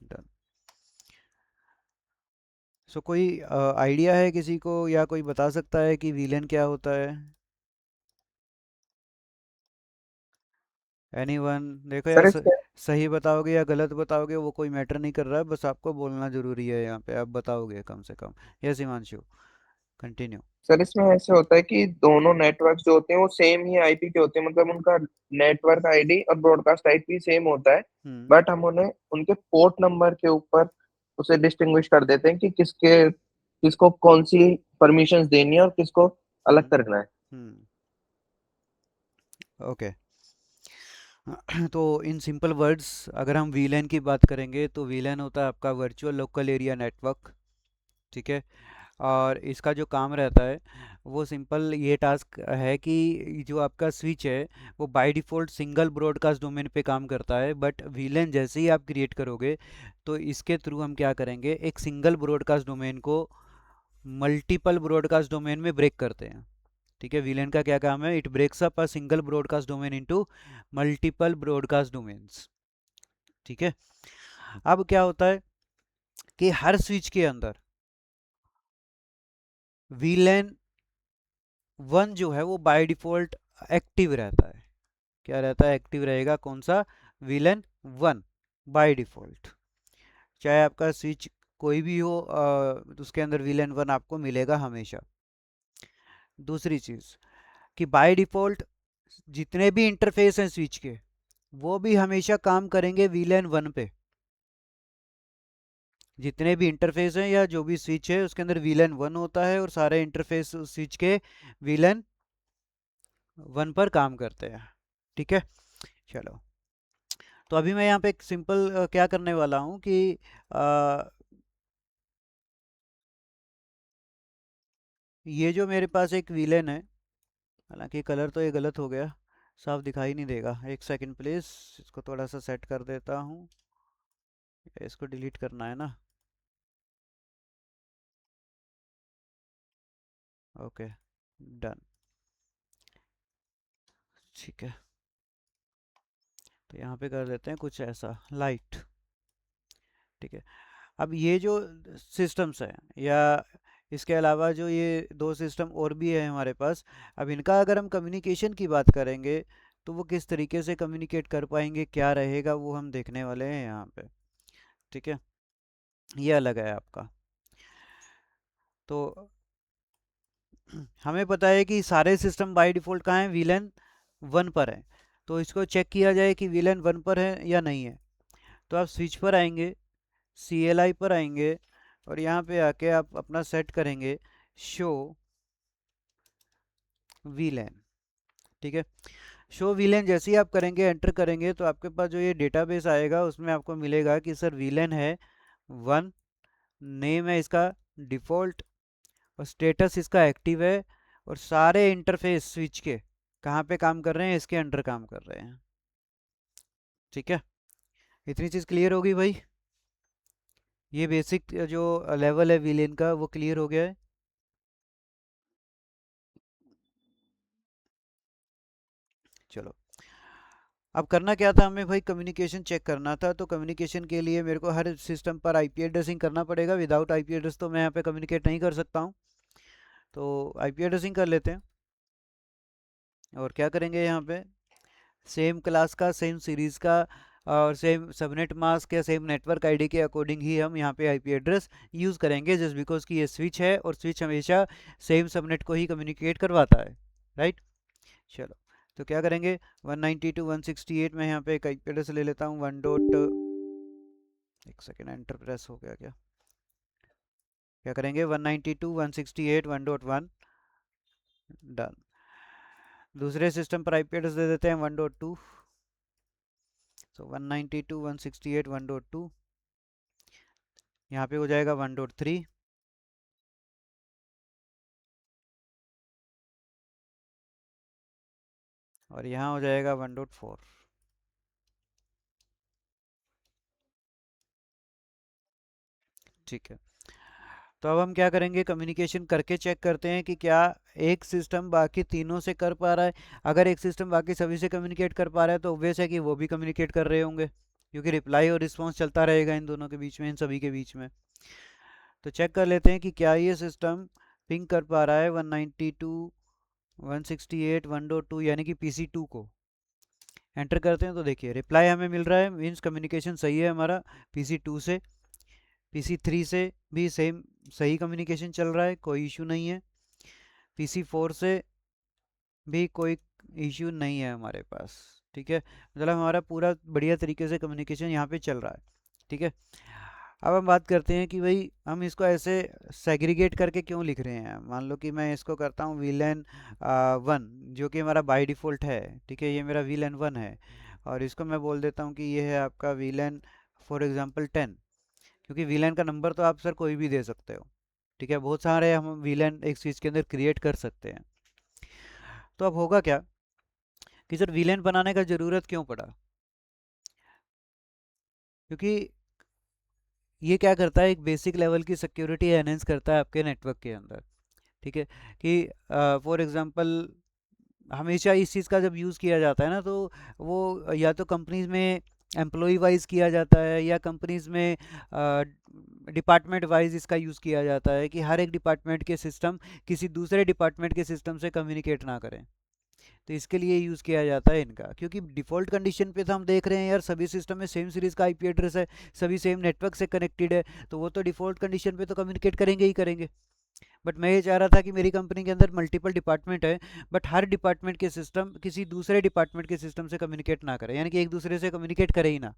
Done. सो कोई idea है किसी को, या कोई बता सकता है कि वीलन क्या होता है? एनीवन? देखो यार, सर इसके सही बताओगे या गलत बताओगे वो कोई मैटर नहीं कर रहा है, बस आपको बोलना जरूरी है यहाँ पे, आप बताओगे कम से कम। Yes Himanshu, continue. सर इसमें ऐसे होता है कि दोनों नेटवर्क जो होते हैं वो सेम ही आईपी के होते हैं, मतलब उनका नेटवर्क आईडी और ब्रॉडकास्ट आईपी सेम होता है। हम्म। बट हम उन्हें उनके पोर्ट नंबर के ऊपर उसे डिस्टिंग्विश कर देते हैं कि किसको कौन सी परमिशंस देनी है और किसको अलग हम्म। करना है। हम्म। ओके। तो इन सिंपल वर्ड्स, अगर हम वीलैन की बात करेंगे तो वीलैन होता है आपका वर्चुअल लोकल एरिया नेटवर्क। ठीक है। और इसका जो काम रहता है वो सिंपल ये टास्क है कि जो आपका स्विच है वो by default single broadcast domain पे काम करता है, बट वीलैन जैसे ही आप क्रिएट करोगे तो इसके थ्रू हम क्या करेंगे, एक सिंगल ब्रॉडकास्ट डोमेन को मल्टीपल ब्रॉडकास्ट डोमेन में ब्रेक करते हैं। ठीक है, वीलन का क्या काम है, it breaks up a single broadcast domain into multiple broadcast domains. ठीक है। अब क्या होता है कि हर स्विच के अंदर वीलन वन जो है वो बाय डिफॉल्ट एक्टिव रहता है। क्या रहता है, एक्टिव रहेगा, कौन सा, वीलन वन, बाय डिफॉल्ट। चाहे आपका स्विच कोई भी हो, उसके अंदर वीलन वन आपको मिलेगा हमेशा। दूसरी चीज कि बाय डिफॉल्ट जितने भी इंटरफेस हैं स्विच के, वो भी हमेशा काम करेंगे वीलन वन पे। जितने भी इंटरफेस हैं या जो भी स्विच है उसके अंदर वीलन वन होता है, और सारे इंटरफेस स्विच के वीलन वन पर काम करते हैं। ठीक है। चलो, तो अभी मैं यहाँ पे एक सिंपल क्या करने वाला हूँ कि अ, ये जो मेरे पास एक विलेन है, हालांकि कलर तो ये गलत हो गया, साफ दिखाई नहीं देगा, एक सेकंड प्लीज, इसको थोड़ा सा सेट कर देता हूँ। इसको डिलीट करना है ना? Okay, done. ठीक है, तो यहाँ पे कर देते हैं कुछ ऐसा लाइट। ठीक है। अब ये जो सिस्टम्स हैं, या इसके अलावा जो ये दो सिस्टम और भी है हमारे पास, अब इनका अगर हम कम्युनिकेशन की बात करेंगे तो वो किस तरीके से कम्युनिकेट कर पाएंगे, क्या रहेगा, वो हम देखने वाले हैं यहाँ पे। ठीक है, ये अलग है आपका। तो हमें पता है कि सारे सिस्टम बाय डिफ़ॉल्ट कहाँ हैं, वीलन वन पर है। तो इसको चेक किया जाए कि वीलन वन पर है या नहीं है। तो आप स्विच पर आएंगे, CLI पर आएंगे, और यहाँ पे आके आप अपना सेट करेंगे शो वीलन। ठीक है। शो वीलन जैसे ही आप करेंगे, एंटर करेंगे, तो आपके पास जो ये डेटाबेस आएगा उसमें आपको मिलेगा कि सर वीलन है वन, नेम है इसका डिफ़ॉल्ट, और स्टेटस इसका एक्टिव है, और सारे इंटरफेस स्विच के कहाँ पे काम कर रहे हैं, इसके अंडर काम कर रहे हैं। ठीक है, इतनी चीज़ क्लियर होगी भाई? ये बेसिक जो लेवल है विलेन का वो क्लियर हो गया है। चलो, अब करना क्या था हमें भाई, कम्युनिकेशन चेक करना था। तो कम्युनिकेशन के लिए मेरे को हर सिस्टम पर आईपी एड्रेसिंग करना पड़ेगा, विदाउट आईपी एड्रेस तो मैं यहाँ पे कम्युनिकेट नहीं कर सकता हूँ। तो आईपी एड्रेसिंग कर लेते हैं, और क्या करेंगे यहाँ पे, सेम क्लास का, सेम सीरीज़ का, और सेम सबनेट मास्क या सेम नेटवर्क आईडी के अकॉर्डिंग ही हम यहाँ पे आईपी एड्रेस यूज़ करेंगे, जस्ट बिकॉज कि ये स्विच है और स्विच हमेशा सेम सबनेट को ही कम्युनिकेट करवाता है। राइट। चलो, तो क्या करेंगे, 192.168 में यहाँ पे एक आईपी एड्रेस ले लेता हूँ, वन डॉट, एक सेकेंड, एंटर प्रेस हो गया क्या? क्या करेंगे, 192.168.1.1, डन। दूसरे सिस्टम पर आईपी एड्रेस दे देते हैं 1.2, सो 192.168.1.2, यहाँ पे हो जाएगा 1.3, और यहाँ हो जाएगा 1.4। ठीक है, तो अब हम क्या करेंगे, कम्युनिकेशन करके चेक करते हैं कि क्या एक सिस्टम बाकी तीनों से कर पा रहा है। अगर एक सिस्टम बाकी सभी से कम्युनिकेट कर पा रहा है तो ऑब्वियस है कि वो भी कम्युनिकेट कर रहे होंगे। क्योंकि रिप्लाई और रिस्पॉन्स चलता रहेगा इन दोनों के बीच में, इन सभी के बीच में। तो चेक कर लेते हैं कि क्या ये सिस्टम पिंग कर पा रहा है 192 168 1.2 यानी कि PC2 को। एंटर करते हैं तो देखिए रिप्लाई हमें मिल रहा है, मीन्स कम्युनिकेशन सही है हमारा PC2 से। PC3 से भी सेम सही कम्युनिकेशन चल रहा है, कोई इशू नहीं है। PC4 से भी कोई इश्यू नहीं है हमारे पास। ठीक है, मतलब हमारा पूरा बढ़िया तरीके से कम्युनिकेशन यहाँ पे चल रहा है। ठीक है, अब हम बात करते हैं कि भाई हम इसको ऐसे सेग्रीगेट करके क्यों लिख रहे हैं। मान लो कि मैं इसको करता हूँ VLAN 1 जो कि हमारा बाय डिफ़ॉल्ट है। ठीक है, ये मेरा VLAN 1 है और इसको मैं बोल देता हूँ कि ये है आपका VLAN फॉर एग्जांपल 10, क्योंकि VLAN का नंबर तो आप सर कोई भी दे सकते हो। ठीक है, बहुत सारे हम VLAN एक स्विच के अंदर क्रिएट कर सकते हैं। तो अब होगा क्या कि सर VLAN बनाने का ज़रूरत क्यों पड़ा, क्योंकि ये क्या करता है, एक बेसिक लेवल की सिक्योरिटी एनहेंस करता है आपके नेटवर्क के अंदर। ठीक है, कि फॉर एग्जांपल हमेशा इस चीज़ का जब यूज़ किया जाता है ना, तो वो या तो कंपनीज में एम्प्लॉय वाइज किया जाता है या कंपनीज में डिपार्टमेंट वाइज इसका यूज़ किया जाता है कि हर एक डिपार्टमेंट के सिस्टम किसी दूसरे डिपार्टमेंट के सिस्टम से कम्युनिकेट ना करें। तो इसके लिए यूज़ किया जाता है इनका, क्योंकि डिफ़ॉल्ट कंडीशन पे तो हम देख रहे हैं यार सभी सिस्टम में सेम सीरीज़ का आईपी एड्रेस है, सभी सेम नेटवर्क से कनेक्टेड है, तो वो तो डिफ़ॉल्ट कंडीशन पे तो कम्युनिकेट करेंगे ही करेंगे। बट मैं ये चाह रहा था कि मेरी कंपनी के अंदर मल्टीपल डिपार्टमेंट है, बट हर डिपार्टमेंट के सिस्टम किसी दूसरे डिपार्टमेंट के सिस्टम से कम्युनिकेट ना करे, यानी कि एक दूसरे से कम्युनिकेट करे ही ना।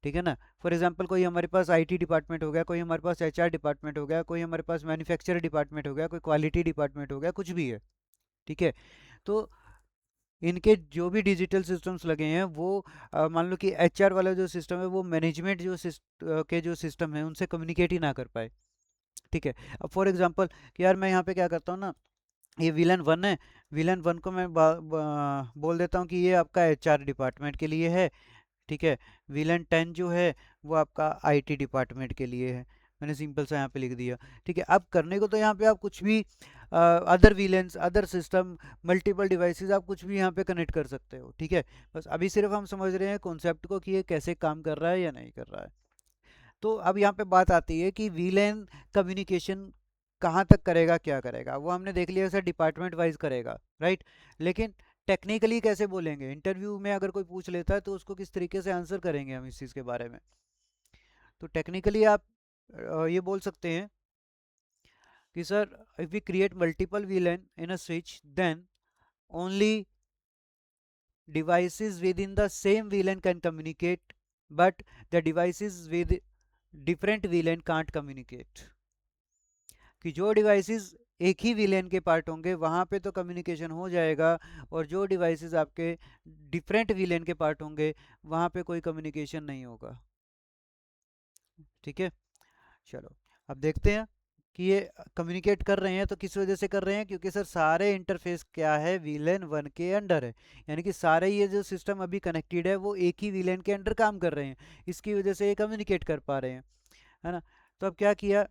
ठीक है ना, फॉर एग्जांपल कोई हमारे पास आईटी डिपार्टमेंट हो गया, कोई हमारे पास एचआर डिपार्टमेंट हो गया, कोई हमारे पास मैन्युफैक्चर डिपार्टमेंट हो गया, कोई क्वालिटी डिपार्टमेंट हो गया, कुछ भी है। ठीक है, तो इनके जो भी डिजिटल सिस्टम्स लगे हैं वो मान लो कि एचआर वाला जो सिस्टम है वो मैनेजमेंट के जो सिस्टम है उनसे कम्युनिकेट ही ना कर पाए। ठीक है, अब फॉर एग्जांपल कि यार मैं यहाँ पे क्या करता हूँ ना, ये विलन वन है, विलन वन को मैं बोल देता हूँ कि ये आपका एचआर डिपार्टमेंट के लिए है। ठीक है, विलन 10 जो है वो आपका आईटी डिपार्टमेंट के लिए है। मैंने सिंपल सा यहाँ पे लिख दिया। ठीक है, अब करने को तो यहाँ पे आप कुछ भी other VLANs, other system, multiple devices आप कुछ भी यहाँ पे कनेक्ट कर सकते हो। ठीक है, बस अभी सिर्फ हम समझ रहे हैं कॉन्सेप्ट को कि ये कैसे काम कर रहा है या नहीं कर रहा है। तो अब यहाँ पे बात आती है कि वीलैन कम्युनिकेशन कहाँ तक करेगा, क्या करेगा, वो हमने देख लिया सर डिपार्टमेंट वाइज करेगा, राइट। लेकिन टेक्निकली कैसे बोलेंगे, इंटरव्यू में अगर कोई पूछ लेता है तो उसको किस तरीके से आंसर करेंगे हम इस चीज़ के बारे में। तो टेक्निकली आप ये बोल सकते हैं कि sir if we create multiple VLAN in a switch then only devices within the same VLAN can communicate, but the devices with different VLAN can't communicate। कि जो डिवाइसेस एक ही VLAN के पार्ट होंगे वहाँ पे तो कम्युनिकेशन हो जाएगा, और जो डिवाइसेस आपके डिफरेंट VLAN के पार्ट होंगे वहाँ पे कोई कम्युनिकेशन नहीं होगा। ठीक है, चलो अब देखते हैं कि ये कम्युनिकेट कर रहे हैं तो किस वजह से कर रहे हैं, क्योंकि सर सारे इंटरफेस क्या है VLAN 1 के अंडर है, यानी कि सारे ये जो सिस्टम अभी कनेक्टेड है वो एक ही VLAN के अंडर काम कर रहे हैं, इसकी वजह से ये कम्युनिकेट कर पा रहे हैं, है ना। तो अब क्या किया,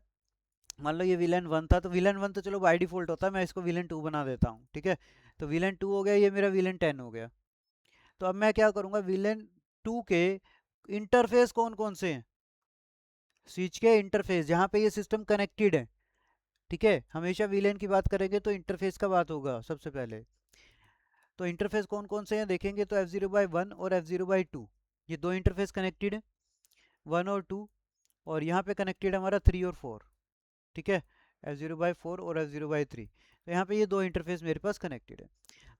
मान लो ये VLAN 1 था, तो VLAN 1 तो चलो बाय डिफॉल्ट होता है, मैं इसको VLAN 2 बना देता हूँ। ठीक है, तो VLAN 2 हो गया, ये मेरा VLAN 10 हो गया। तो अब मैं क्या करूँगा, VLAN 2 के इंटरफेस कौन कौन से हैं, स्विच के इंटरफेस जहाँ पे ये सिस्टम कनेक्टेड है। ठीक है, हमेशा VLAN की बात करेंगे तो इंटरफेस का बात होगा सबसे पहले। तो इंटरफेस कौन कौन से हैं देखेंगे तो F0/1 और F0/2, ये दो इंटरफेस कनेक्टेड है, 1 और 2, और यहाँ पे कनेक्टेड हमारा 3 और 4। ठीक है, F0/4 और F0/3, तो यहाँ पे ये दो इंटरफेस मेरे पास कनेक्टेड है।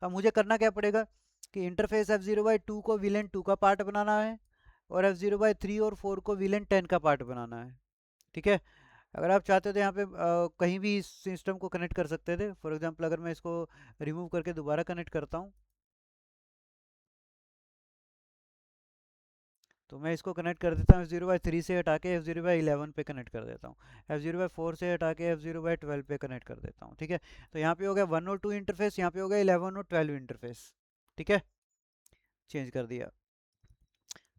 अब मुझे करना क्या पड़ेगा कि इंटरफेस F0/2 को VLAN 2 का पार्ट बनाना है, और F0/3 और 4 को VLAN 10 का पार्ट बनाना है। ठीक है, अगर आप चाहते हो तो यहाँ पे कहीं भी इस सिस्टम को कनेक्ट कर सकते थे। फॉर एग्जांपल अगर मैं इसको रिमूव करके दोबारा कनेक्ट करता हूँ, तो मैं इसको कनेक्ट कर देता हूँ F0/3 से हटा के F0/11 पे कनेक्ट कर देता हूँ, F0/4 से हटा के F0/12 पे कनेक्ट कर देता हूँ। ठीक है, तो यहाँ पे हो गया 1 और 2 इंटरफेस, यहाँ पे हो गया 11 और 12 इंटरफेस। ठीक है, चेंज कर दिया।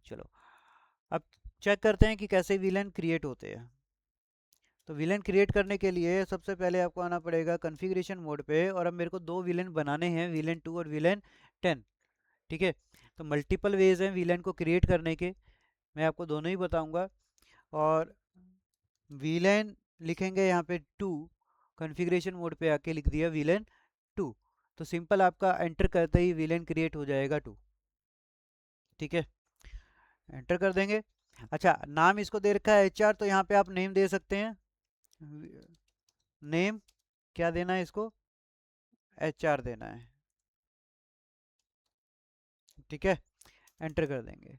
चलो अब चेक करते हैं कि कैसे विलन क्रिएट होते हैं। तो विलन क्रिएट करने के लिए सबसे पहले आपको आना पड़ेगा कॉन्फ़िगरेशन मोड पे, और अब मेरे को दो विलन बनाने हैं, विलन 2 और विलन 10। ठीक है, तो मल्टीपल वेज हैं विलन को क्रिएट करने के। मैं आपको दोनों ही बताऊंगा। और वीलेन लिखेंगे यहाँ पे 2, कॉन्फ़िगरेशन मोड पे आके लिख दिया वीलेन 2, तो सिंपल आपका एंटर करते ही वीलेन क्रिएट हो जाएगा 2। ठीक है, एंटर कर देंगे। अच्छा, नाम इसको दे रखा है HR, तो यहाँ पे आप नेम दे सकते हैं। नेम क्या देना है इसको? HR देना है। ठीक है, एंटर कर देंगे।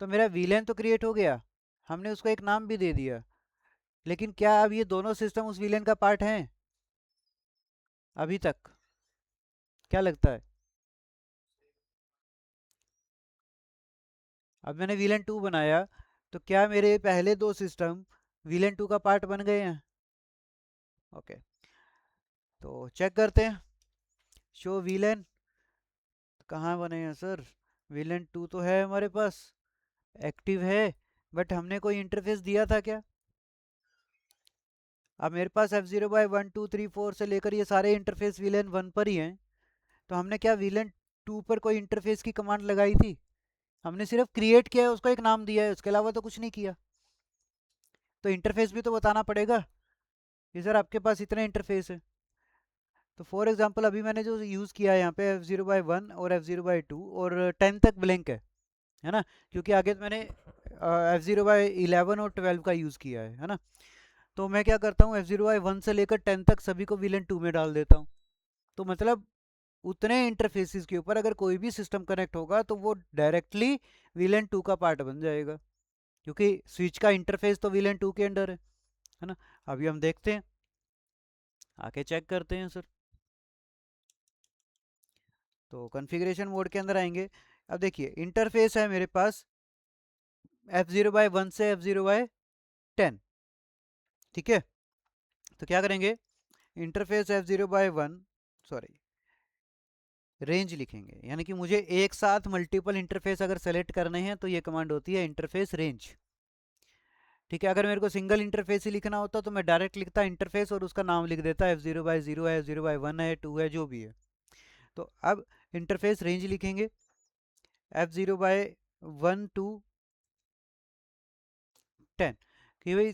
तो मेरा वीलेन तो क्रिएट हो गया, हमने उसको एक नाम भी दे दिया, लेकिन क्या अब ये दोनों सिस्टम उस वीलेन का पार्ट हैं अभी तक? क्या लगता है? अब मैंने वीलेन 2 बनाया, तो क्या मेरे पहले दो सिस्टम वीलेन 2 का पार्ट बन गए हैं? ओके, तो चेक करते हैं। शो वीलेन कहाँ बने हैं सर? वीलेन 2 तो है हमारे पास, एक्टिव है, बट हमने कोई इंटरफेस दिया था क्या? अब मेरे पास F0/1 2 3 4 से लेकर ये सारे इंटरफेस वीलेन 1 पर ही हैं, तो हमने क्या वीलेन 2 पर कोई इंटरफेस की कमांड लगाई थी? हमने सिर्फ क्रिएट किया है, उसको एक नाम दिया है, उसके अलावा तो कुछ नहीं किया। तो इंटरफेस भी तो बताना पड़ेगा कि सर आपके पास इतने इंटरफेस है। तो फॉर एग्जांपल अभी मैंने जो यूज़ किया है यहाँ पे F0/1 और F0/2 और 10 तक ब्लैंक है ना, क्योंकि आगे तो मैंने F0/11 और 12 का यूज़ किया है ना। तो मैं क्या करता हूँ, F0/1 से लेकर 10 तक सभी को वीलेन 2 में डाल देता हूँ। तो मतलब उतने इंटरफेसेस के ऊपर अगर कोई भी सिस्टम कनेक्ट होगा तो वो डायरेक्टली वीलेन 2 का पार्ट बन जाएगा, क्योंकि स्विच का इंटरफेस तो वीलेन 2 के अंडर है ना। अभी हम देखते हैं, आके चेक करते हैं सर। तो कॉन्फ़िगरेशन मोड के अंदर आएंगे। अब देखिए इंटरफेस है मेरे पास F0/1 से F0/10। ठीक है, तो क्या करेंगे, इंटरफेस F0/1, सॉरी, रेंज लिखेंगे, यानी कि मुझे एक साथ मल्टीपल इंटरफेस अगर सेलेक्ट करने हैं तो ये कमांड होती है इंटरफेस रेंज। ठीक है, अगर मेरे को सिंगल इंटरफेस ही लिखना होता तो मैं डायरेक्ट लिखता इंटरफेस और उसका नाम लिख देता F0/0 है, F0/1 है, 2 है, जो भी है। तो अब इंटरफेस रेंज लिखेंगे F0/1 to 10, कि भाई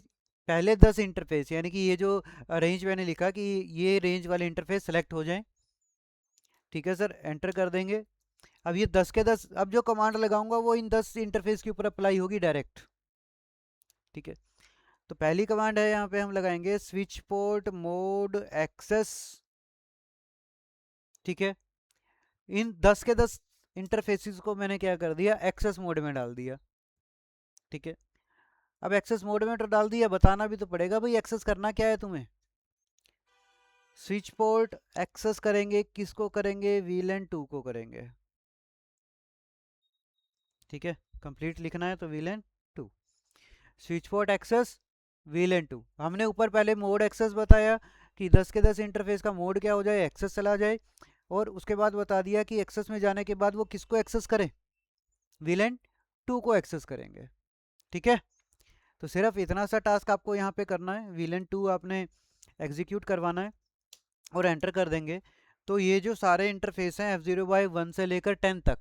पहले 10 इंटरफेस, यानी कि ये जो रेंज मैंने लिखा कि ये रेंज वाले इंटरफेस सेलेक्ट हो जाएं। ठीक है सर, एंटर कर देंगे। अब ये 10 के 10, अब जो कमांड लगाऊंगा वो इन 10 इंटरफेस के ऊपर अप्लाई होगी डायरेक्ट। ठीक है, तो पहली कमांड है यहाँ पे हम लगाएंगे स्विच पोर्ट मोड एक्सेस। ठीक है, इन 10 के 10 इंटरफेसेस को मैंने क्या कर दिया, एक्सेस मोड में डाल दिया। ठीक है, अब एक्सेस मोड में तो डाल दिया, बताना भी तो पड़ेगा भाई एक्सेस करना क्या है तुम्हें। स्विच पोर्ट एक्सेस करेंगे, किसको करेंगे, वीलेन 2 को करेंगे। ठीक है, कंप्लीट लिखना है तो VLAN 2, switch port access VLAN 2। हमने ऊपर पहले मोड एक्सेस बताया कि 10 के 10 इंटरफेस का मोड क्या हो जाए, एक्सेस चला जाए, और उसके बाद बता दिया कि एक्सेस में जाने के बाद वो किसको एक्सेस करें, वीलेन 2 को एक्सेस करेंगे। ठीक है, तो सिर्फ इतना सा टास्क आपको यहाँ पे करना है, वीलेन 2 आपने एग्जीक्यूट करवाना है और एंटर कर देंगे। तो ये जो सारे इंटरफेस हैं F0/1 से लेकर 10 तक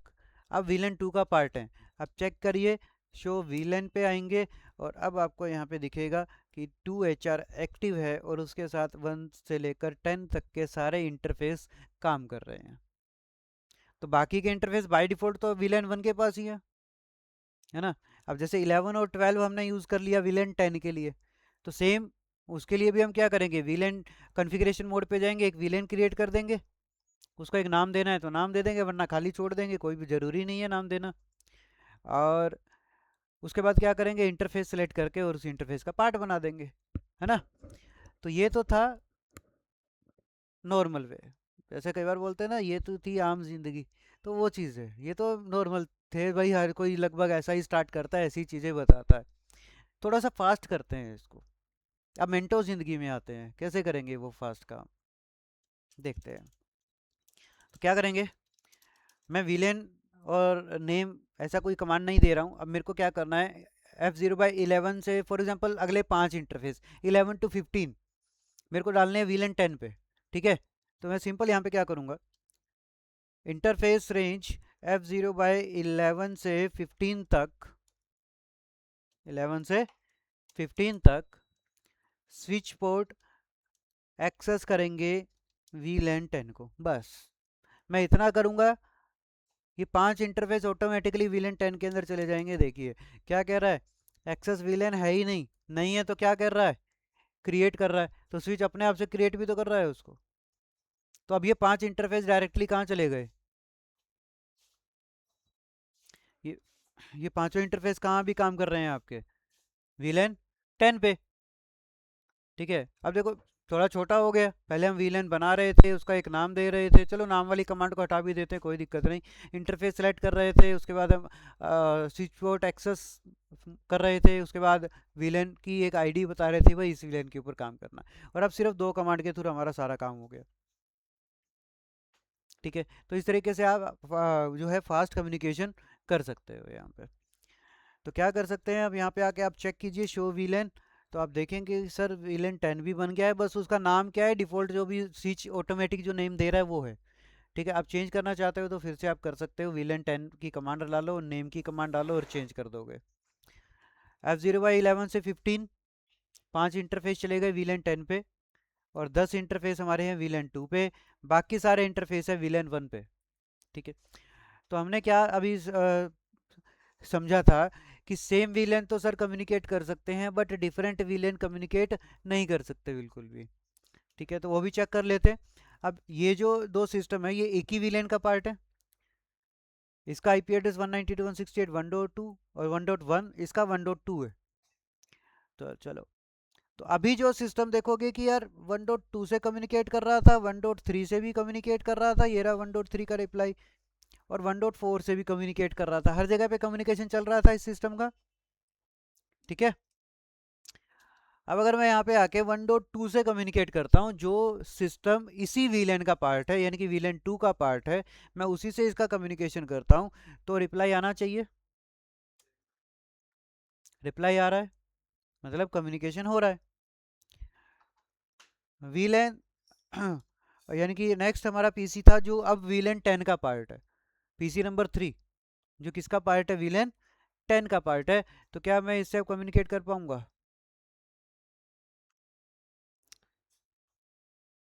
अब वीलेन 2 का पार्ट है। अब चेक करिए, शो वीलेन पे आएंगे और अब आपको यहाँ पे दिखेगा कि 2HR एक्टिव है और उसके साथ 1 से लेकर 10 तक के सारे इंटरफेस काम कर रहे हैं। तो बाकी के इंटरफेस बाय डिफ़ॉल्ट तो वीलेन 1 के पास ही है ना। अब जैसे 11 और 12 हमने यूज़ कर लिया वीलेन 10 के लिए, तो सेम उसके लिए भी हम क्या करेंगे, वीलेन कॉन्फ़िगरेशन मोड पे जाएंगे, एक वीलेन क्रिएट कर देंगे, उसको एक नाम देना है तो नाम दे देंगे, वरना खाली छोड़ देंगे, कोई भी ज़रूरी नहीं है नाम देना। और उसके बाद क्या करेंगे, इंटरफेस सेलेक्ट करके और उस इंटरफेस का पार्ट बना देंगे, है ना। तो ये तो था नॉर्मल वे। जैसे कई बार बोलते हैं ना, ये तो थी आम जिंदगी, तो वो चीज़ है, ये तो नॉर्मल थे भाई, हर कोई लगभग ऐसा ही स्टार्ट करता है, ऐसी चीज़ें बताता है। थोड़ा सा फास्ट करते हैं इसको। अब मिनटों ज़िंदगी में आते हैं, कैसे करेंगे वो फास्ट काम, देखते हैं। तो क्या करेंगे, मैं विलेन और नेम ऐसा कोई कमांड नहीं दे रहा हूँ। अब मेरे को क्या करना है, F0/11 से फॉर एग्जांपल अगले 5 इंटरफेस 11 to 15 मेरे को डालने हैं विलेन 10 पे। ठीक है, तो मैं सिंपल यहाँ पे क्या करूँगा, इंटरफेस रेंज F0/11 से 15 तक 11 से 15 तक स्विच पोर्ट एक्सेस करेंगे VLAN 10 को। बस मैं इतना करूंगा, ये 5 इंटरफेस ऑटोमेटिकली VLAN 10 के अंदर चले जाएंगे। देखिए क्या कह रहा है, एक्सेस VLAN है ही नहीं, नहीं है तो क्या कर रहा है, क्रिएट कर रहा है, तो स्विच अपने आप से क्रिएट भी तो कर रहा है उसको। तो अब ये 5 इंटरफेस डायरेक्टली कहाँ चले गए, ये ये पांचों इंटरफेस कहाँ भी काम कर रहे हैं आपके, VLAN 10 पे। ठीक है, अब देखो थोड़ा छोटा हो गया, पहले हम VLAN बना रहे थे, उसका एक नाम दे रहे थे, चलो नाम वाली कमांड को हटा भी देते हैं, कोई दिक्कत नहीं। इंटरफेस सेलेक्ट कर रहे थे, उसके बाद हम स्विच पोर्ट एक्सेस कर रहे थे, उसके बाद VLAN की एक आईडी बता रहे थे, भाई इस VLAN के ऊपर काम करना। और अब सिर्फ 2 कमांड के थ्रू हमारा सारा काम हो गया। ठीक है, तो इस तरीके से आप जो है फास्ट कम्युनिकेशन कर सकते हो यहाँ पे। तो क्या कर सकते हैं, अब यहाँ पे आके आप चेक कीजिए शो VLAN, तो आप देखेंगे सर VLAN 10 भी बन गया है, बस उसका नाम क्या है, डिफ़ॉल्ट जो भी स्विच ऑटोमेटिक जो नेम दे रहा है वो है। ठीक है, आप चेंज करना चाहते हो तो फिर से आप कर सकते हो, VLAN 10 की कमांड डालो, नेम की कमांड डालो और चेंज कर दोगे। F0 by 11 से 15 5 इंटरफेस चले गए VLAN 10 पे, और 10 इंटरफेस हमारे हैं VLAN 2 पे, बाकी सारे इंटरफेस है VLAN 1 पे। ठीक है, तो हमने क्या अभी समझा था कि सेम वीलेन तो सर कम्युनिकेट कर सकते हैं, बट डिफरेंट वीलेन कम्युनिकेट नहीं कर सकते बिल्कुल भी। ठीक है, तो वो भी चेक कर लेते हैं। अब ये जो दो सिस्टम है ये एक ही वीलेन का पार्ट है, इसका आईपी एड्रेस 192.168.1.2 और 1.1, इसका 1.2 है। तो चलो, तो अभी जो सिस्टम देखोगे कि यार 1.2 से कम्युनिकेट कर रहा था, 1.3 से भी कम्युनिकेट कर रहा था, ये रहा 1.3 का रिप्लाई, और 1.4 से भी कम्युनिकेट कर रहा था, हर जगह पे कम्युनिकेशन चल रहा था इस सिस्टम का। ठीक है, अब अगर मैं यहाँ पे आके 1.2 से कम्युनिकेट करता हूँ, जो सिस्टम इसी VLAN का पार्ट है, यानी कि VLAN 2 का पार्ट है, मैं उसी से इसका कम्युनिकेशन करता हूँ, तो रिप्लाई आना चाहिए। रिप्लाई आ रहा है, मतलब कम्युनिकेशन हो रहा है। VLAN यानी कि नेक्स्ट हमारा पीसी था जो अब VLAN 10 का पार्ट है, पीसी नंबर 3 जो किसका पार्ट है, VLAN 10 का पार्ट है। तो क्या मैं इससे कम्युनिकेट कर पाऊंगा,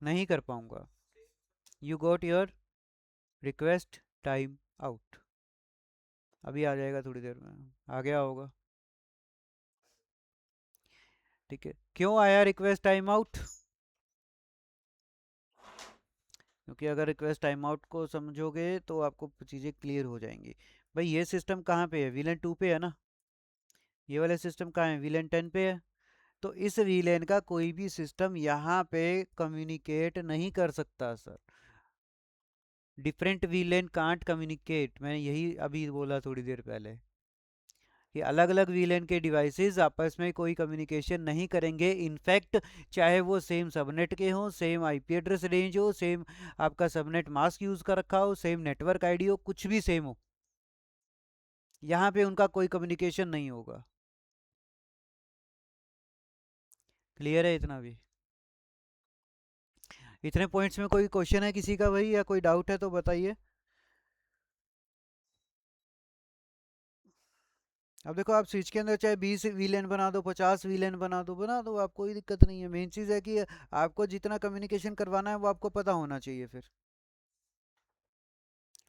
नहीं कर पाऊंगा। You got your request time out, अभी आ जाएगा थोड़ी देर में, आ गया होगा। ठीक है, क्यों आया रिक्वेस्ट टाइम आउट, क्योंकि अगर रिक्वेस्ट टाइम आउट को समझोगे तो आपको चीज़ें क्लियर हो जाएंगी। भाई ये सिस्टम कहाँ पे है, VLAN 2 पे है ना, ये वाले सिस्टम कहाँ है, VLAN 10 पे है। तो इस VLAN का कोई भी सिस्टम यहाँ पे कम्युनिकेट नहीं कर सकता sir, different VLAN can't communicate, मैंने यही अभी बोला थोड़ी देर पहले कि अलग अलग VLAN के डिवाइसेस आपस में कोई कम्युनिकेशन नहीं करेंगे। इनफैक्ट चाहे वो सेम सबनेट के हों, सेम आईपी एड्रेस रेंज हो, सेम आपका सबनेट मास्क यूज़ कर रखा हो, सेम नेटवर्क आईडी हो, कुछ भी सेम हो, यहाँ पे उनका कोई कम्युनिकेशन नहीं होगा। क्लियर है इतना भी, इतने पॉइंट्स में कोई क्वेश्चन है किसी का भाई, या कोई डाउट है तो बताइए। अब देखो आप स्विच के अंदर चाहे 20 VLAN बना दो, 50 VLAN बना दो, आप कोई दिक्कत नहीं है। मेन चीज़ है कि आपको जितना कम्युनिकेशन करवाना है वो आपको पता होना चाहिए फिर।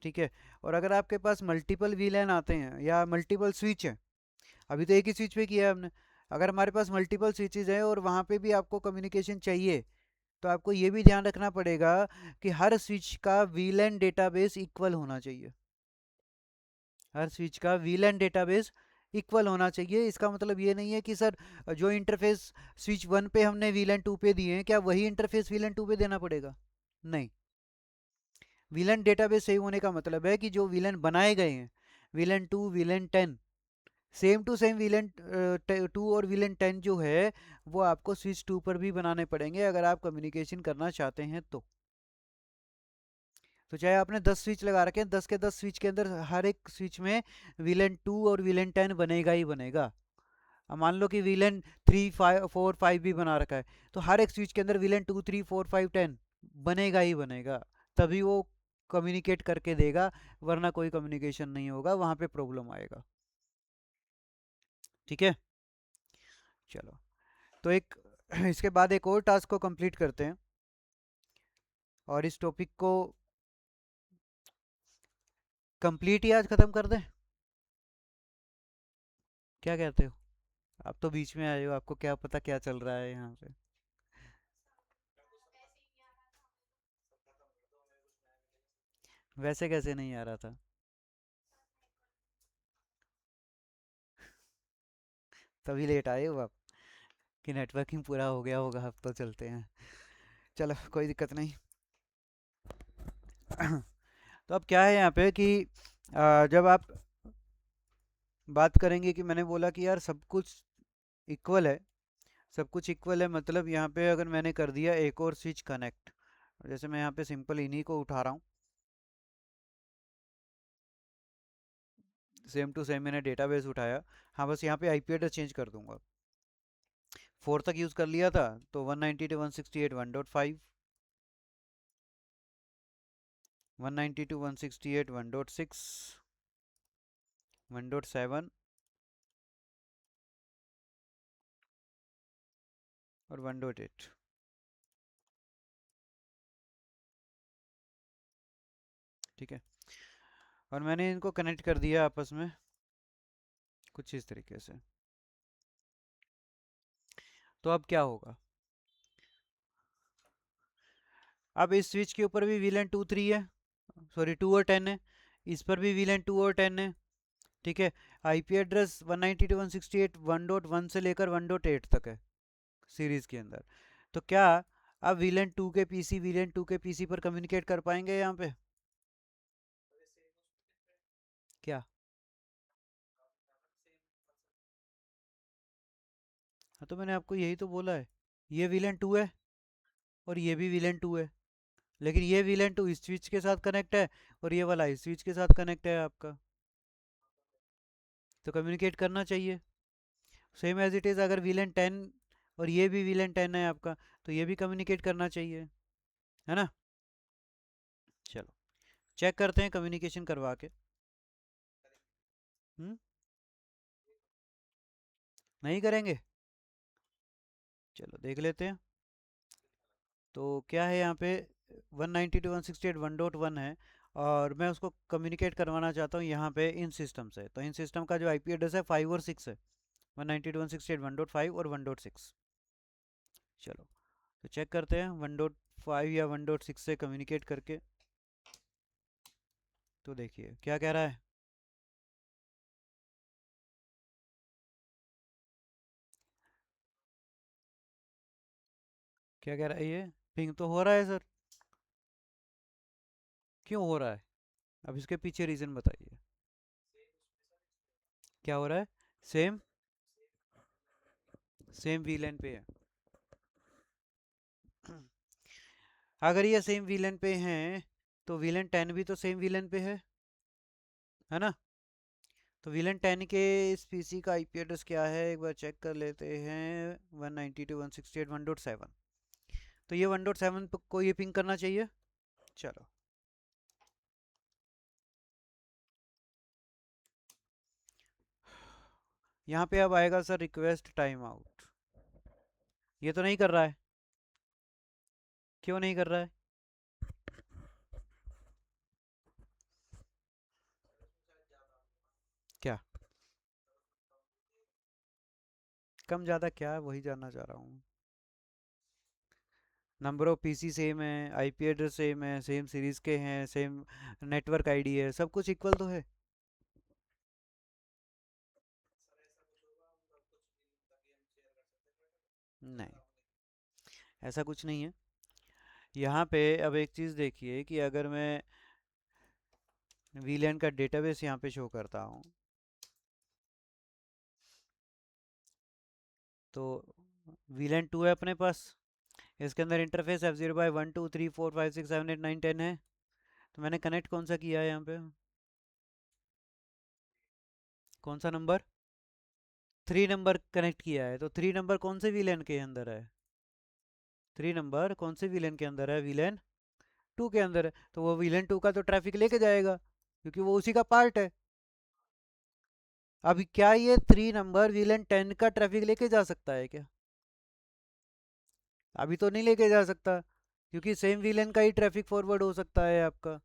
ठीक है, और अगर आपके पास मल्टीपल VLAN आते हैं या मल्टीपल स्विच हैं, अभी तो एक ही स्विच पे किया है हमने, अगर हमारे पास मल्टीपल स्विचेज हैं और वहाँ पे भी आपको कम्युनिकेशन चाहिए, तो आपको ये भी ध्यान रखना पड़ेगा कि हर स्विच का VLAN डेटाबेस इक्वल होना चाहिए, हर स्विच का VLAN डेटाबेस इक्वल होना चाहिए। इसका मतलब ये नहीं है कि सर जो इंटरफेस स्विच 1 पे हमने VLAN 2 पे दिए हैं, क्या वही इंटरफेस VLAN 2 पे देना पड़ेगा, नहीं। VLAN डेटाबेस सही होने का मतलब है कि जो VLAN बनाए गए हैं, VLAN 2 VLAN 10, same to same VLAN 2 और VLAN 10 जो है वो आपको स्विच 2 पर भी बनाने पड़ेंगे अगर आप कम्युनिकेशन करना चाहते हैं तो चाहे आपने 10 स्विच लगा रखे हैं, 10 के 10 स्विच के अंदर हर एक स्विच में VLAN 2 और VLAN 10 बनेगा ही बनेगा। अब मान लो कि VLAN 3 5 4 5 भी बना रखा है, तो हर एक स्विच के अंदर VLAN 2 3 4 5 10 बनेगा ही बनेगा, तभी वो कम्युनिकेट करके देगा, वरना कोई कम्युनिकेशन नहीं होगा, वहां पे प्रॉब्लम आएगा। ठीक है, चलो, तो एक इसके बाद एक और टास्क को कंप्लीट करते हैं और इस टॉपिक को कंप्लीट ही आज ख़त्म कर दें, क्या कहते हो? आप तो बीच में आए हो, आपको क्या पता क्या चल रहा है यहाँ पे। वैसे कैसे नहीं आ रहा था? तभी लेट आए हो आप कि नेटवर्किंग पूरा हो गया होगा, अब तो चलते हैं। चलो, कोई दिक्कत नहीं। तो अब क्या है यहाँ पे कि जब आप बात करेंगे कि मैंने बोला कि यार सब कुछ इक्वल है, सब कुछ इक्वल है, मतलब यहाँ पे अगर मैंने कर दिया एक और स्विच कनेक्ट, जैसे मैं यहाँ पे सिंपल इन्हीं को उठा रहा हूँ, सेम टू सेम मैंने डेटाबेस उठाया। हाँ, बस यहाँ पे आईपी एड्रेस चेंज कर दूंगा। 4 तक यूज़ कर लिया था, तो 192.168.1.5, 192.168.1.6, 1.7 और 1.8। ठीक है, और मैंने इनको कनेक्ट कर दिया आपस में कुछ इस तरीके से। तो अब क्या होगा? अब इस स्विच के ऊपर भी वीलन 2 3 है, सॉरी 2 और 10 है, इस पर भी वीलन 2 और 10 है। ठीक है, आईपी एड्रेस 192.168.1.1 से लेकर 1.8 तक है सीरीज के अंदर। तो क्या अब वीलन 2 के पीसी वीलन 2 के पीसी पर कम्युनिकेट कर पाएंगे यहाँ पे? क्या? हाँ, तो मैंने आपको यही तो बोला है, ये वीलन 2 है और ये भी वीलन 2 है, लेकिन ये वीलन 2 इस स्विच के साथ कनेक्ट है और ये वाला इस स्विच के साथ कनेक्ट है आपका, तो कम्युनिकेट करना चाहिए। सेम एज इट इज़, अगर वीलन 10 और ये भी वीलन 10 है आपका, तो ये भी कम्युनिकेट करना चाहिए, है ना? चलो, चेक करते हैं कम्युनिकेशन करवा के। हम्म, नहीं करेंगे? चलो देख लेते हैं। तो क्या है यहाँ पे, 192.168.1.1 है और मैं उसको कम्युनिकेट करवाना चाहता हूँ यहाँ पे इन सिस्टम से। तो इन सिस्टम का जो आईपी एड्रेस है 5 और 6 है, 192.168.1.5 और 1.6। चलो, तो चेक करते हैं 1.5 या 1.6 से कम्युनिकेट करके। तो देखिए क्या कह रहा है। क्या कह रहा है ये? पिंग तो हो रहा है सर। क्यों हो रहा है? अब इसके पीछे रीज़न बताइए, क्या हो रहा है? सेम सेम वीलन पे है। अगर ये सेम वीलन पे हैं, तो वीलन 10 भी तो सेम वीलन पे है ना? तो वीलन 10 के इस पीसी का आईपी एड्रेस क्या है, एक बार चेक कर लेते हैं। 192.168.1.7। तो ये 1.7 को ये पिंग करना चाहिए। चलो, यहाँ पे अब आएगा सर रिक्वेस्ट टाइम आउट। ये तो नहीं कर रहा है, क्यों नहीं कर रहा है? क्या? कम ज़्यादा क्या है, वही जानना चाह रहा हूँ। नंबर ऑफ पीसी सेम है, आईपी एड्रेस सेम है, सेम सीरीज के हैं, सेम नेटवर्क आईडी है, सब कुछ इक्वल तो है। नहीं, ऐसा कुछ नहीं है। यहाँ पे अब एक चीज़ देखिए कि अगर मैं वीलैन का डेटाबेस यहाँ पे शो करता हूँ, तो वीलैन 2 है अपने पास, इसके अंदर इंटरफेस F0 by 1 2 3 4 5 6 7 8 9 10 है। तो मैंने कनेक्ट कौन सा किया है यहाँ पे? कौन सा नंबर? 3 नंबर कनेक्ट किया है, तो 3 नंबर कौन से वीलैन के अंदर है? 3 नंबर कौन से वीलैन के अंदर है? वीलैन 2 के अंदर है, तो वो वीलन 2 का तो ट्रैफिक लेके जाएगा क्योंकि वो उसी का पार्ट है। अब क्या ये 3 नंबर VLAN 10 का ट्रैफिक लेके जा सकता है क्या? अभी तो नहीं लेके जा सकता, क्योंकि सेम VLAN का ही ट्रैफिक फॉरवर्ड हो सकता है आपका।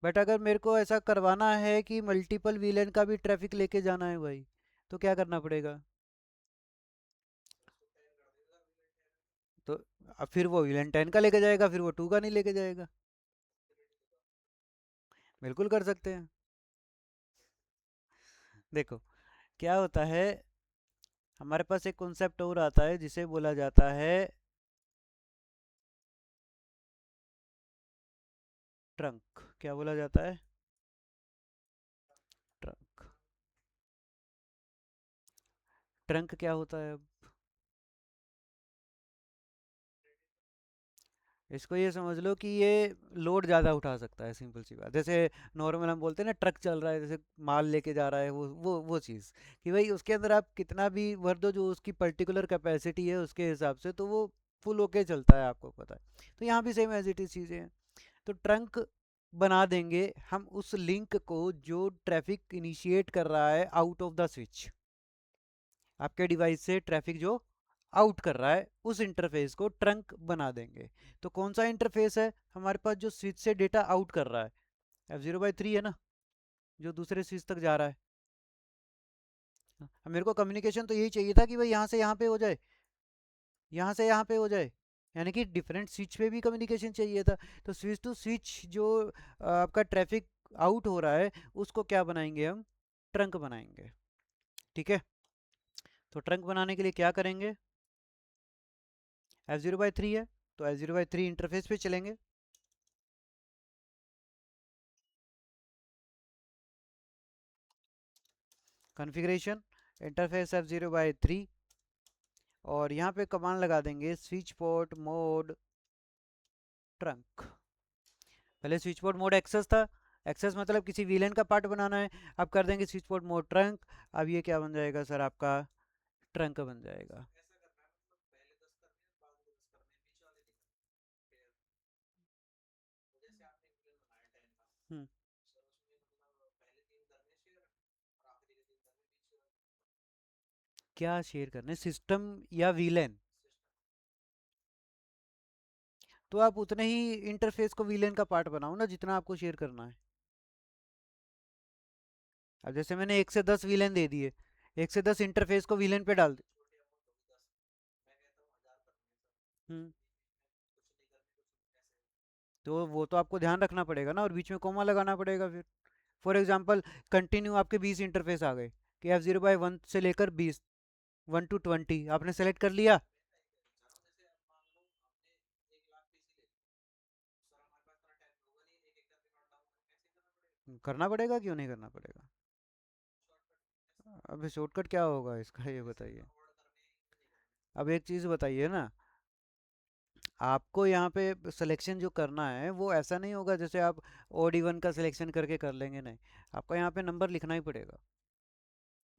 बट अगर मेरे को ऐसा करवाना है कि मल्टीपल VLAN का भी ट्रैफिक लेके जाना है भाई, तो क्या करना पड़ेगा? तो अब फिर वो VLAN 10 का लेके जाएगा, फिर वो 2 का नहीं लेके जाएगा। बिल्कुल कर सकते हैं। देखो क्या होता है, हमारे पास एक कॉन्सेप्ट और आता है जिसे बोला जाता है ट्रंक। क्या बोला जाता है? ट्रंक। ट्रंक क्या होता है अब? इसको ये समझ लो कि ये लोड ज़्यादा उठा सकता है, सिंपल सी बात। जैसे नॉर्मल हम बोलते हैं ना, ट्रक चल रहा है, जैसे माल लेके जा रहा है, वो चीज़, कि भाई उसके अंदर आप कितना भी भर दो, जो उसकी पर्टिकुलर कैपेसिटी है उसके हिसाब से, तो वो फुल होके चलता है, आपको पता है। तो यहाँ भी सेम एज इट इज़ चीज़ें हैं। तो ट्रंक बना देंगे हम उस लिंक को जो ट्रैफिक इनिशिएट कर रहा है आउट ऑफ द स्विच। आपके डिवाइस से ट्रैफिक जो आउट कर रहा है, उस इंटरफेस को ट्रंक बना देंगे। तो कौन सा इंटरफेस है हमारे पास जो स्विच से डेटा आउट कर रहा है? F0/3 है ना, जो दूसरे स्विच तक जा रहा है। मेरे को कम्युनिकेशन तो यही चाहिए था कि भाई यहाँ से यहाँ पे हो जाए, यहाँ से यहाँ पे हो जाए, यानी कि डिफरेंट स्विच पे भी कम्युनिकेशन चाहिए था। तो स्विच टू स्विच जो आपका ट्रैफिक आउट हो रहा है, उसको क्या बनाएंगे हम? ट्रंक बनाएंगे। ठीक है। तो ट्रंक बनाने के लिए क्या करेंगे? F0/3 है, तो F0/3 इंटरफेस पे चलेंगे। कॉन्फ़िगरेशन, इंटरफेस F0/3, और यहाँ पे कमांड लगा देंगे स्विच पोर्ट मोड ट्रंक। पहले स्विच पोर्ट मोड एक्सेस था, एक्सेस मतलब किसी वीलन का पार्ट बनाना है। अब कर देंगे स्विच पोर्ट मोड ट्रंक। अब ये क्या बन जाएगा सर? आपका ट्रंक बन जाएगा। हम्म। क्या शेयर करने, सिस्टम या वीलन? तो आप उतने ही इंटरफेस को वीलन का पार्ट बनाओ ना, जितना आपको शेयर करना है। अब जैसे मैंने 1 से 10 वीलन दे दिए, 1 से 10 इंटरफेस को वीलन पे डाल दे। हम्म। तो वो तो आपको ध्यान रखना पड़ेगा ना, और बीच में कोमा लगाना पड़ेगा फिर। फॉर एग्जांपल, कंटिन्यू आपके 20 इंटरफेस आ गए, कि F0/1 से लेकर 20, 1 to 20 आपने सेलेक्ट कर लिया। करना पड़ेगा, क्यों नहीं करना पड़ेगा? अबे शॉर्टकट क्या होगा इसका, ये बताइए। अब एक चीज़ बताइए ना, आपको यहाँ पे सिलेक्शन जो करना है वो ऐसा नहीं होगा जैसे आप OD1 का सिलेक्शन करके कर लेंगे, नहीं। आपको यहाँ पे नंबर लिखना ही पड़ेगा।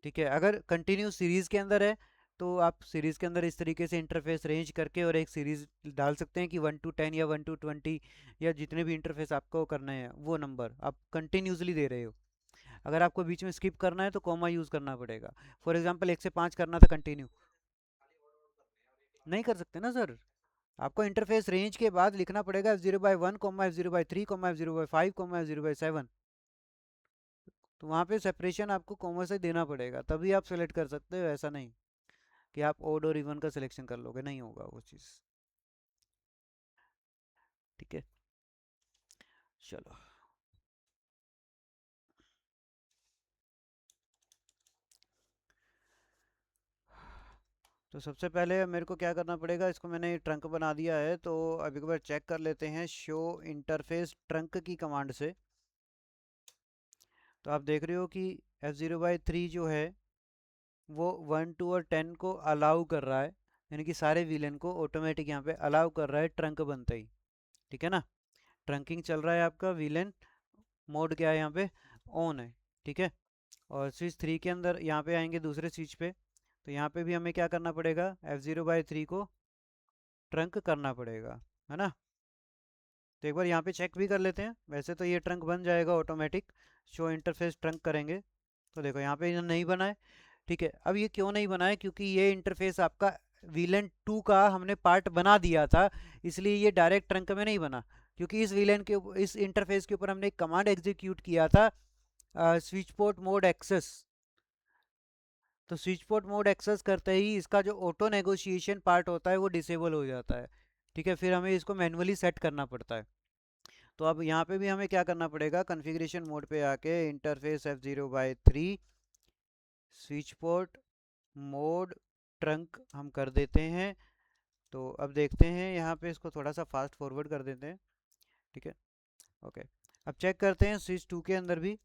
ठीक है। अगर कंटिन्यू सीरीज के अंदर है, तो आप सीरीज के अंदर इस तरीके से इंटरफेस रेंज करके और एक सीरीज डाल सकते हैं कि 1 to 10 या 1 to 20, या जितने भी इंटरफेस आपको करने हैं वो नंबर आप कंटिन्यूसली दे रहे हो। अगर आपको बीच में स्किप करना है तो कॉमा यूज़ करना पड़ेगा। फॉर एग्जांपल 1 से 5 करना था कंटिन्यू, नहीं कर सकते ना सर। आपको इंटरफेस रेंज के बाद लिखना पड़ेगा F0/1, F0/3, F0/5, F0/7। तो वहाँ पे सेपरेशन आपको कॉमा से देना पड़ेगा, तभी आप सेलेक्ट कर सकते हो। ऐसा नहीं कि आप ओड और इवन का सिलेक्शन कर लोगे, नहीं होगा वो चीज़। ठीक है। चलो। तो सबसे पहले मेरे को क्या करना पड़ेगा, इसको मैंने ट्रंक बना दिया है, तो अब एक बार चेक कर लेते हैं शो इंटरफेस ट्रंक की कमांड से। तो आप देख रहे हो कि F0/3 जो है वो 1 2 और 10 को अलाउ कर रहा है, यानी कि सारे विलेन को ऑटोमेटिक यहाँ पे अलाउ कर रहा है ट्रंक बनते ही। ठीक है ना, ट्रंकिंग चल रहा है आपका, विलेन मोड क्या है यहाँ पे? ऑन है। ठीक है। और स्विच 3 के अंदर यहाँ पे आएंगे दूसरे स्विच पे, तो यहाँ पे भी हमें क्या करना पड़ेगा? F0/3 को ट्रंक करना पड़ेगा, है ना। तो एक बार यहाँ पे चेक भी कर लेते हैं, वैसे तो ये ट्रंक बन जाएगा ऑटोमेटिक। शो इंटरफेस ट्रंक करेंगे, तो देखो यहाँ पे ये नहीं बना है। ठीक है, अब ये क्यों नहीं बना है, क्योंकि ये इंटरफेस आपका वीलन 2 का हमने पार्ट बना दिया था, इसलिए ये डायरेक्ट ट्रंक में नहीं बना। क्योंकि इस इंटरफेस के ऊपर हमने एक कमांड एग्जीक्यूट किया था, स्विच पोर्ट मोड एक्सेस। तो स्विच पोर्ट मोड एक्सेस करते ही इसका जो ऑटो नेगोशिएशन पार्ट होता है वो डिसेबल हो जाता है। ठीक है, फिर हमें इसको मैन्युअली सेट करना पड़ता है। तो अब यहाँ पे भी हमें क्या करना पड़ेगा, कॉन्फ़िगरेशन मोड पे आके interface F0/3 switch port mode trunk हम कर देते हैं। तो अब देखते हैं यहाँ पे, इसको थोड़ा सा फास्ट फॉरवर्ड कर देते हैं। ठीक है, ओके। अब चेक करते हैं स्विच 2 के अंदर भी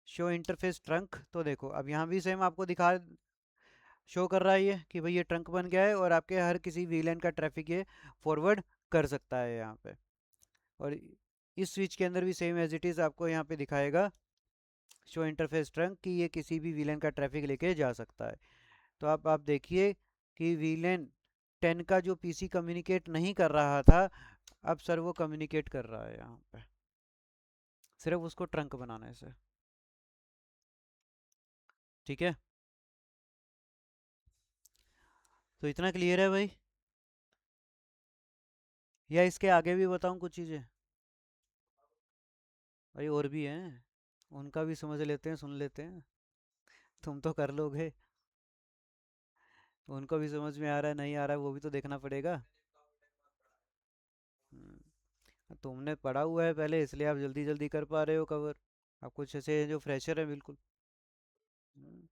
शो इंटरफेस ट्रंक। तो देखो अब यहाँ भी सेम आपको दिखा शो कर रहा है ये कि भाई ये ट्रंक बन गया है, और आपके हर किसी वीलैन का ट्रैफिक ये फॉरवर्ड कर सकता है यहाँ पे। और इस स्विच के अंदर भी सेम एज इट इज़ आपको यहाँ पे दिखाएगा शो इंटरफेस ट्रंक कि ये किसी भी वीलैन का ट्रैफिक लेके जा सकता है। तो अब आप देखिए कि वीलैन 10 का जो पीसी कम्युनिकेट नहीं कर रहा था, अब सर वो कम्युनिकेट कर रहा है यहाँ पे, सिर्फ उसको ट्रंक बनाने से। ठीक है, तो इतना क्लियर है भाई, या इसके आगे भी बताऊँ कुछ चीज़ें? भाई और भी हैं, उनका भी समझ लेते हैं, सुन लेते हैं। तुम तो कर लोगे, उनको भी समझ में आ रहा है नहीं आ रहा है वो भी तो देखना पड़ेगा। तुमने पढ़ा हुआ है पहले, इसलिए आप जल्दी जल्दी कर पा रहे हो कवर। आप कुछ ऐसे जो फ्रेशर है बिल्कुल। हम्म,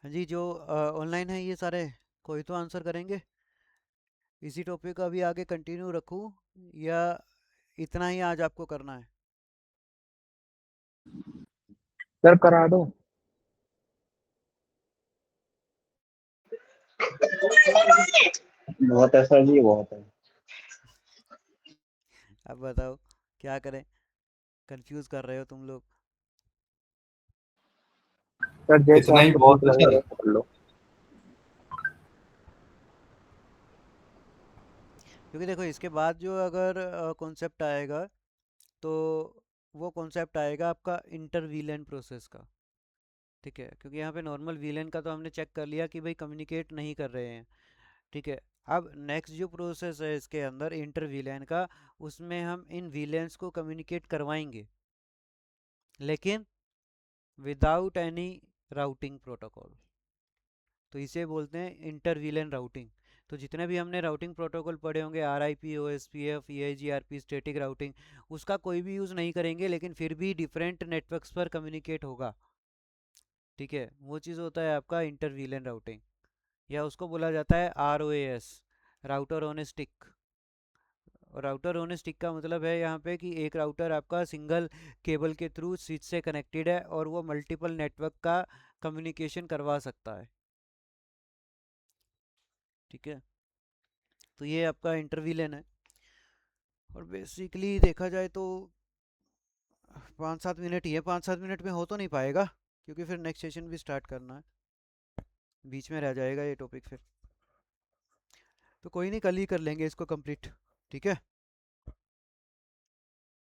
हाँ जी, जो ऑनलाइन है ये सारे, कोई तो आंसर करेंगे। इसी टॉपिक का अभी आगे कंटिन्यू रखूँ, या इतना ही आज आपको करना है? सर करा दो। बहुत है सर जी, बहुत है। अब बताओ क्या करें, कंफ्यूज कर रहे हो तुम लोग। सर जैसे इतना ही आपको ठीक बहुत है लगे सर। वैसे कर लो। क्योंकि देखो इसके बाद जो अगर कॉन्सेप्ट आएगा, तो वो कॉन्सेप्ट आएगा आपका इंटर वीलेन प्रोसेस का। ठीक है, क्योंकि यहाँ पे नॉर्मल वीलेन का तो हमने चेक कर लिया कि भाई कम्युनिकेट नहीं कर रहे हैं। ठीक है, अब नेक्स्ट जो प्रोसेस है इसके अंदर इंटर वीलेन का, उसमें हम इन वीलेंस को कम्युनिकेट करवाएंगे, लेकिन विदाउट एनी राउटिंग प्रोटोकॉल। तो इसे बोलते हैं इंटर वीलेन राउटिंग। तो जितने भी हमने राउटिंग प्रोटोकॉल पढ़े होंगे, R I P, O S P F, E I G R P, static routing, उसका कोई भी यूज़ नहीं करेंगे, लेकिन फिर भी डिफरेंट नेटवर्क्स पर कम्युनिकेट होगा। ठीक है, वो चीज़ होता है आपका इंटर वीलेन राउटिंग, या उसको बोला जाता है R O A S, router on a stick. Router on a stick का मतलब है यहाँ पे कि एक राउटर आपका सिंगल केबल के थ्रू स्विच से कनेक्टेड है, और वो मल्टीपल नेटवर्क का कम्युनिकेशन करवा सकता है। ठीक है, तो ये आपका इंटर वीलेन है। और बेसिकली देखा जाए तो 5-7 मिनट ही है, 5-7 मिनट में हो तो नहीं पाएगा, क्योंकि फिर नेक्स्ट सेशन भी स्टार्ट करना है, बीच में रह जाएगा ये टॉपिक फिर। तो कोई नहीं, कल ही कर लेंगे इसको कंप्लीट। ठीक है।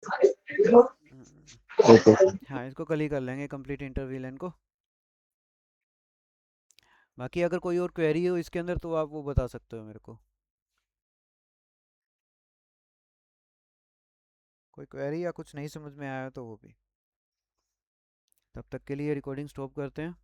हम्म, ओके। हाँ, इसको कल ही कर लेंगे कंप्लीट इंटर वीलेन को। बाकी अगर कोई और क्वेरी हो इसके अंदर तो आप वो बता सकते हो मेरे को। कोई क्वेरी या कुछ नहीं समझ में आया तो वो भी। तब तक के लिए रिकॉर्डिंग स्टॉप करते हैं।